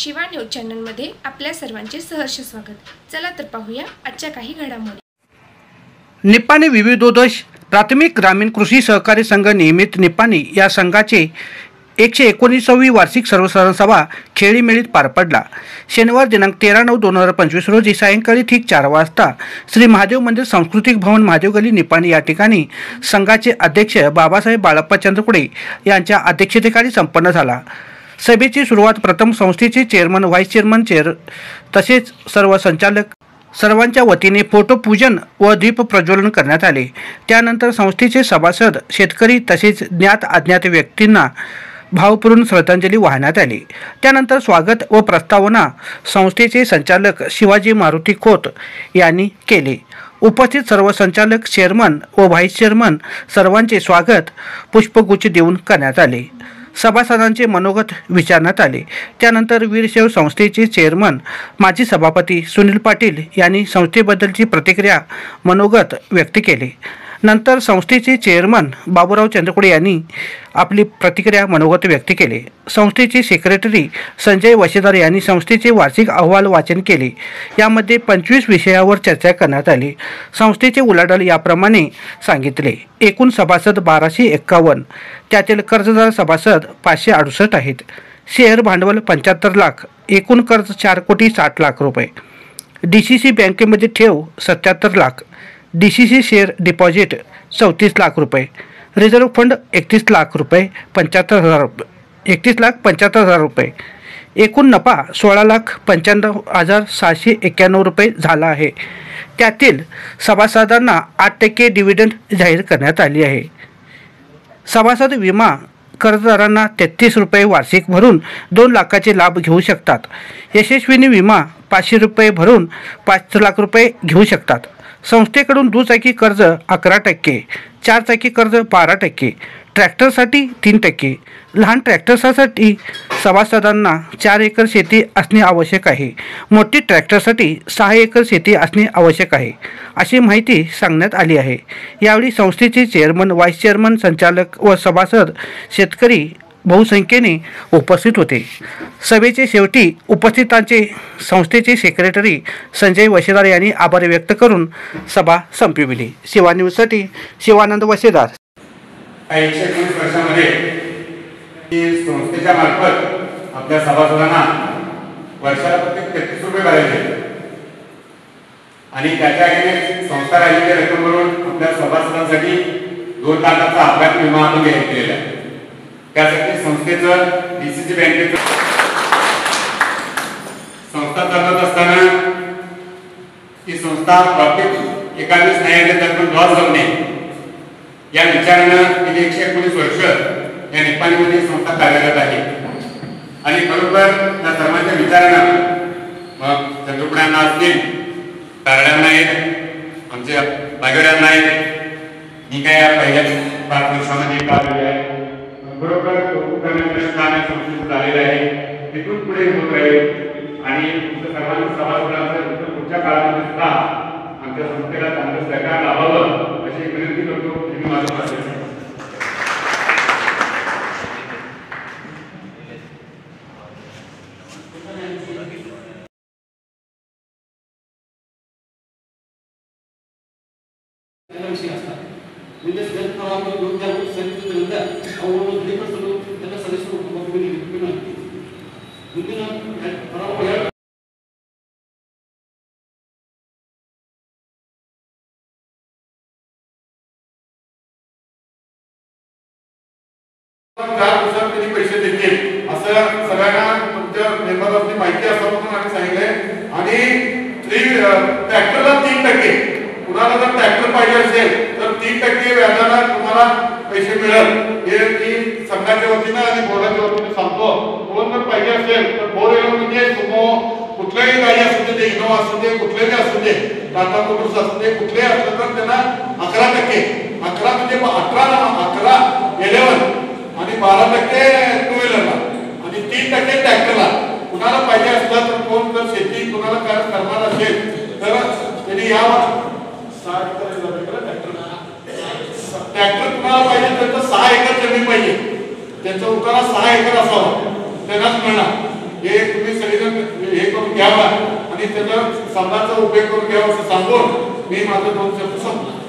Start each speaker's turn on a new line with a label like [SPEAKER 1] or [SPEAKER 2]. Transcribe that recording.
[SPEAKER 1] Shiva news चॅनलमध्ये आपल्या सर्वांचे सहर्ष स्वागत। चला तर पाहूया आजच्या काही घडामोडी।
[SPEAKER 2] निपाणी विविधोद्देश प्राथमिक ग्रामीण कृषी सहकारी संघ नियमित निपाणी या संघाचे 119वी वार्षिक सर्वसाधारण सभा खेळीमेळीत पार पडला। शनिवार दिनांक 13/9/2025 रोजी सायंकाळी ठीक 4 वाजता श्री महादेव मंदिर सांस्कृतिक भवन महादेव गली निपाणी या ठिकाणी संघाचे अध्यक्ष बाबासाहेब बाळप्पा चंद्रकुडे यांच्या अध्यक्षतेखाली संपन्न झाला। सभेची सुरुवात प्रथम संस्थेचे चेअरमन व्हाईस चेअरमन तसेच सर्व संचालक सर्वांच्या वतीने फोटो पूजन व दीप प्रज्वलन करण्यात आले। त्यानंतर संस्थेचे सभासद शेतकरी तसेच ज्ञात अज्ञात व्यक्तींना भावपूर्ण श्रद्धांजली वाहण्यात आली। त्यानंतर स्वागत व प्रस्तावना संस्थेचे संचालक शिवाजी मारुती खोत यांनी केले। उपस्थित सर्व संचालक चेअरमन व व्हाईस चेअरमन सर्वांचे स्वागत पुष्पगुच्छ देऊन करण्यात आले। सभासदांचे मनोगत विचारण्यात आले। त्यानंतर वीरशैव संस्थेचे चेअरमन माजी सभापती सुनील पाटील यांनी संस्थेबद्दलची प्रतिक्रिया मनोगत व्यक्त केले। नंतर संस्थेचे चेअरमन बाबूराव चंद्रकुडे यांनी आपली प्रतिक्रिया मनोगत व्यक्त केले। संस्थेचे सेक्रेटरी संजय वशेदार यांनी संस्थेचे वार्षिक अहवाल वाचन केले। यामध्ये 25 विषयावर चर्चा करण्यात आली। संस्थेचे उलाढाल याप्रमाणे सांगितले। एकूण सभासद 1251, त्यातील कर्जदार सभासद 568 आहेत। शेअर भांडवल 75 लाख, एकूण कर्ज 4,60,00,000 रुपये। DCC बँकेमध्ये ठेव 77 lakh, DCC share deposit 34 lakh रुपये, रिझर्व्ह फंड 31 लाख रुपये 75,000 रुपये 31,75,000 रुपये। एकूण नफा 16,95,691 रुपये झाला आहे। त्यातील सभासदांना 8% डिव्हिडंड जाहीर करण्यात आली आहे। सभासद विमा कर्जदारांना 33 रुपये वार्षिक भरून 2 लाखाचे लाभ घेऊ शकतात। यशस्विनी विमा 500 रुपये भरून 5 लाख रुपये घेऊ शकतात। संस्थेकडून दुचाकी कर्ज 11%, 4 चाकी कर्ज 12%, ट्रॅक्टरसाठी 3%, लहान ट्रॅक्टर्ससाठी सभासदांना 4 एकर शेती असणे आवश्यक आहे। मोठी ट्रॅक्टरसाठी 6 एकर शेती असणे आवश्यक आहे, अशी माहिती सांगण्यात आली आहे। यावेळी संस्थेचे चेअरमन व्हाईस चेअरमन संचालक व सभासद शेतकरी बहुसंख्येने उपस्थित होते। सभेचे शेवटी उपस्थितांचे संस्थेचे सेक्रेटरी संजय वशेदार यांनी आभार व्यक्त करून सभा संपविली। शिवा न्यूजसाठी शिवानंद वशेदार।
[SPEAKER 3] 119 वर्षामध्ये संस्थेच्या मार्फत आपल्या सभासदांना वर्षाला प्रत्येक 33 रुपये भरायचे आणि त्याच्या आधीने संस्था राहिलेल्या रक्कमेवरून आपल्या सभासदांसाठी 2 लाखाचा अपघात विमा आपण घेतलेला आहे। त्यासाठी संस्थेचं DCC बँकेचं संस्था चालवत असताना ही संस्था प्रॉफिट एकाच नाही आले तर पण लॉस जाऊ नये या विचारानं गेली 119 वर्ष या निपाणीमध्ये संस्था कार्यरत आहे। आणि बरोबर त्या सर्वांच्या विचारानं मग चंद्रकुड्यांना असतील, कारड्यांना आहेत, आमच्या बागेड्यांना आहेत, ही काय पहिल्या 5 वर्षामध्ये काम आहे बरोबर संस्कृत झालेलं आहे। तिथून पुढे होत राहील आणि सर्वांच्या सभासदांचं पुढच्या काळामध्ये सुद्धा आमच्या संस्थेला चांगलं सहकार लाभावं अशी विनंती करतो। तुम्ही माझं पैसे देतील असं सगळ्यांना तुमच्या मेंबरला माहिती असावं म्हणून आम्ही सांगितलंय। आणि ट्रॅक्टरला 3%, कुणाला जर ट्रॅक्टर पाहिजे असेल तर 3% व्याजाला तुम्हाला पैसे मिळेल हे मी संघाच्या वतीनं आणि बोर्डाच्या वतीनं सांगतो। कोण जर पाहिजे असेल तर 4 व्हीलर म्हणजे सुमो कुठल्याही गाडी असू दे, इनोवा असू दे, कुठलेही असू दे, टाटा मोटर्स असू दे, कुठलेही असलं तर त्यांना 11%, 11 म्हणजे 11 11 आणि 12% टू व्हीलरला आणि 3% ट्रॅक्टरला। कुणाला पाहिजे असलं तर कोण जर शेती कुणाला काय करणार असेल तर त्यांनी यावर ट्रॅक्टर कुणाला पाहिजे तर 6 एकर जमीन पाहिजे, त्यांचा उतारा 6 एकर असावा, त्यांनाच मिळणार। हे तुम्ही सगळे पद्धतीनं हे करून घ्यावा आणि त्याचा समाजाचा उपयोग करून घ्यावा असं सांगून मी माझं 2 शब्द संपलो.